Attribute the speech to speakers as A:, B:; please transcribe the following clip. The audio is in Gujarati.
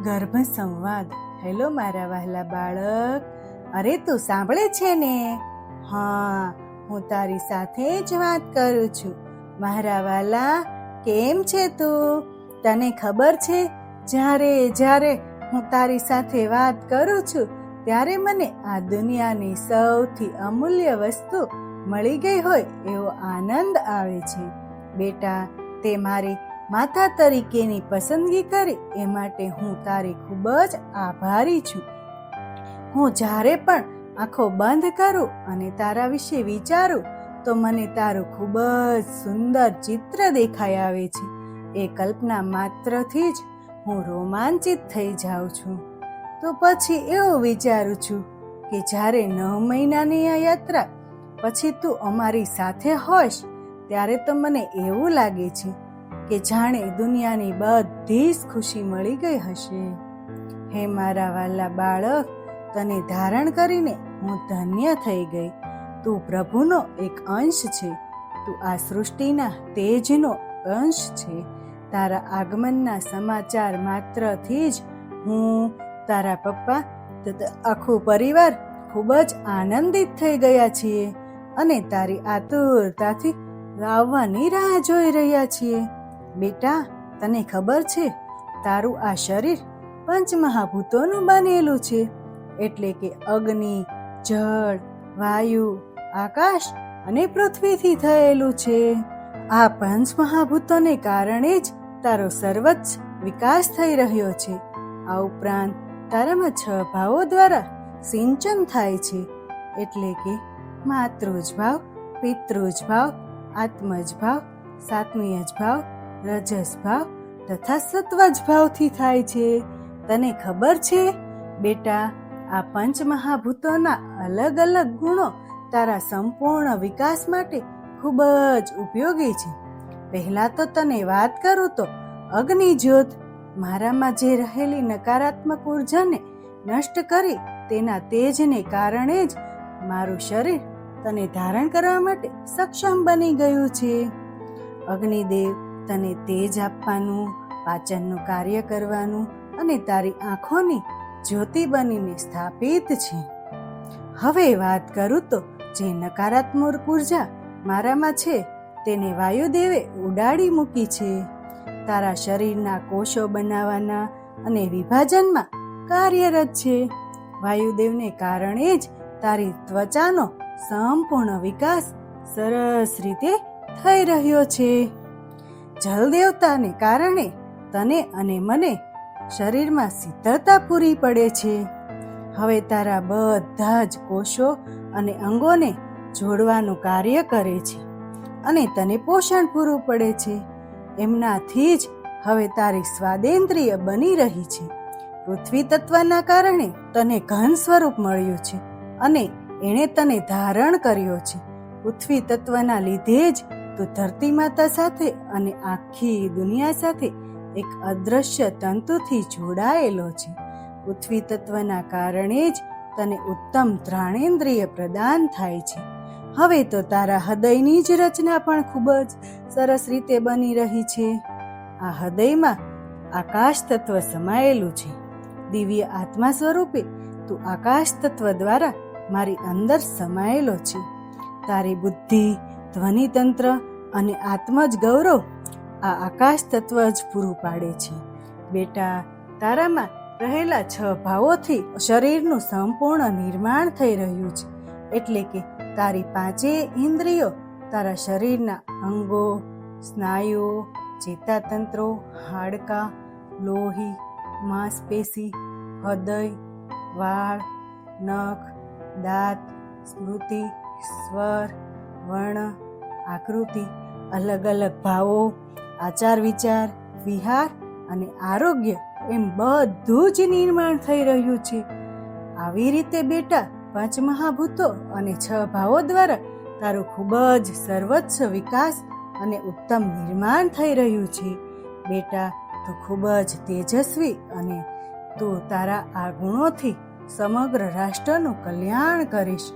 A: ગર્ભ સંવાદ. હેલો મારા વહાલા બાળક, અરે તું સાંભળે છે ને? હા, હું તારી સાથે જ વાત કરું છું. મારા વહાલા, કેમ છે તું? તને ખબર છે, જ્યારે હું તારી સાથે વાત કરું છું ત્યારે મને આ દુનિયાની સૌથી અમૂલ્ય વસ્તુ મળી ગઈ હોય એવો આનંદ આવે છે. બેટા, તે મારી માતા તરીકેની પસંદગી કરી એ માટે હું તારી ખૂબ જ આભારી છું. હું જ્યારે પણ આંખો બંધ કરું અને તારા વિશે વિચારું તો મને તારું ખૂબ જ સુંદર ચિત્ર દેખાઈ આવે છે. એ કલ્પના માત્રથી જ હું રોમાંચિત થઈ જાઉં છું. તો પછી એવું વિચારું છું કે જ્યારે 9 મહિનાની આ યાત્રા પછી તું અમારી સાથે હોઈશ ત્યારે તો મને એવું લાગે છે કે જાણે દુનિયાની બધી જ ખુશી મળી ગઈ હશે. હે મારા વાલા બાળક, તને ધારણ કરીને હું ધન્ય થઈ ગઈ. તું પ્રભુનો એક અંશ છે. તું આ સૃષ્ટિના તેજનો અંશ છે. તારા આગમનના સમાચાર માત્રથી જ હું, તારા પપ્પા તથા આખું પરિવાર ખૂબ જ આનંદિત થઈ ગયા છીએ અને તારી આતુરતાથી આવવાની રાહ જોઈ રહ્યા છીએ. બેટા, તને ખબર છે, તારું આ શરીર પંચમહાભૂતોનું બનેલું છે. એટલે કે અગ્નિ, જળ, વાયુ, આકાશ અને પૃથ્વીથી થયેલું છે. આ પંચમહાભૂતોને કારણે જ તારો સર્વોચ્ચ વિકાસ થઈ રહ્યો છે. આ ઉપરાંત તારામાં 6 ભાવો દ્વારા સિંચન થાય છે. એટલે કે માતૃજ ભાવ, પિતૃજ ભાવ, આત્મજ ભાવ, સાત્વિયજ ભાવ, રજસ ભાવ તથા સત્વજ ભાવથી થાય છે. તને ખબર છે બેટા, આ પંચમહાભૂતોના અલગ અલગ ગુણો તારા સંપૂર્ણ વિકાસ માટે ખૂબ જ ઉપયોગી છે. પહેલા તો તને વાત કરું તો અગ્નિ જ્યોત, મારામાં જે રહેલી નકારાત્મક ઉર્જાને નષ્ટ કરી તેના તેજને કારણે જ મારું શરીર તને ધારણ કરવા માટે સક્ષમ બની ગયું છે. અગ્નિદેવ તને તેજ આપવાનું, પાચનનું કાર્ય કરવાનું અને તારી આંખોની જ્યોતિ બનીને સ્થાપિત છે. હવે વાત કરું તો જે નકારાત્મક ઉર્જા મારામાં છે તેને વાયુદેવે ઉડાડી મૂકી છે. તારા શરીરના કોષો બનાવવાના અને વિભાજનમાં કાર્યરત છે. વાયુદેવને કારણે જ તારી ત્વચાનો સંપૂર્ણ વિકાસ સરસ રીતે થઈ રહ્યો છે. જલદેવતાને કારણે તને અને મને શરીરમાં શીતળતા પૂરી પડે છે. હવે તારા બધા જ કોષો અને અંગોને જોડવાનું કાર્ય કરે છે અને તને પોષણ પૂરું પડે છે. એમનાથી જ હવે તારી સ્વાદેન્દ્રિય બની રહી છે. પૃથ્વી તત્વના કારણે તને ઘન સ્વરૂપ મળ્યું છે અને એણે તને ધારણ કર્યો છે. પૃથ્વી તત્વના લીધે જ તું ધરતી માતા સાથે અને આખી દુનિયા સાથે એક અદ્રશ્ય તંતુથી જોડાયેલો છે. પૃથ્વી તત્વના કારણે જ તને ઉત્તમ ઘ્રાણેન્દ્રિય પ્રદાન થાય છે. હવે તો તારા હૃદયની જ રચના પણ ખૂબ જ સરસ રીતે બની રહી છે. આ હૃદયમાં આકાશ તત્વ સમાયેલું છે. દિવ્ય આત્મા સ્વરૂપે તું આકાશ તત્વ દ્વારા મારી અંદર સમાયેલો છે. તારી બુદ્ધિ, ધ્વનિતંત્ર અને આત્મજ ગૌરવ આ આકાશ તત્વ જ પૂરું પાડે છે. બેટા, તારામાં રહેલા 6 ભાવોથી શરીરનું સંપૂર્ણ નિર્માણ થઈ રહ્યું છે. એટલે કે તારી 5 ઇન્દ્રિયો તારા શરીરના અંગો, સ્નાયુઓ, ચેતાતંત્રો, હાડકાં, લોહી, માંસપેશી, હૃદય, વાળ, નખ, દાંત, સ્મૃતિ, સ્વર, વર્ણ, આકૃતિ, અલગ અલગ ભાવો, આચાર વિચાર, વિહાર અને આરોગ્ય એમ બધું જ નિર્માણ થઈ રહ્યું છે. આવી રીતે બેટા, પંચમહાભૂતો અને 6 ભાવો દ્વારા તારું ખૂબ જ સર્વોચ્ચ વિકાસ અને ઉત્તમ નિર્માણ થઈ રહ્યું છે. બેટા, તું ખૂબ જ તેજસ્વી અને તું તારા આ ગુણોથી સમગ્ર રાષ્ટ્રનું કલ્યાણ કરીશ.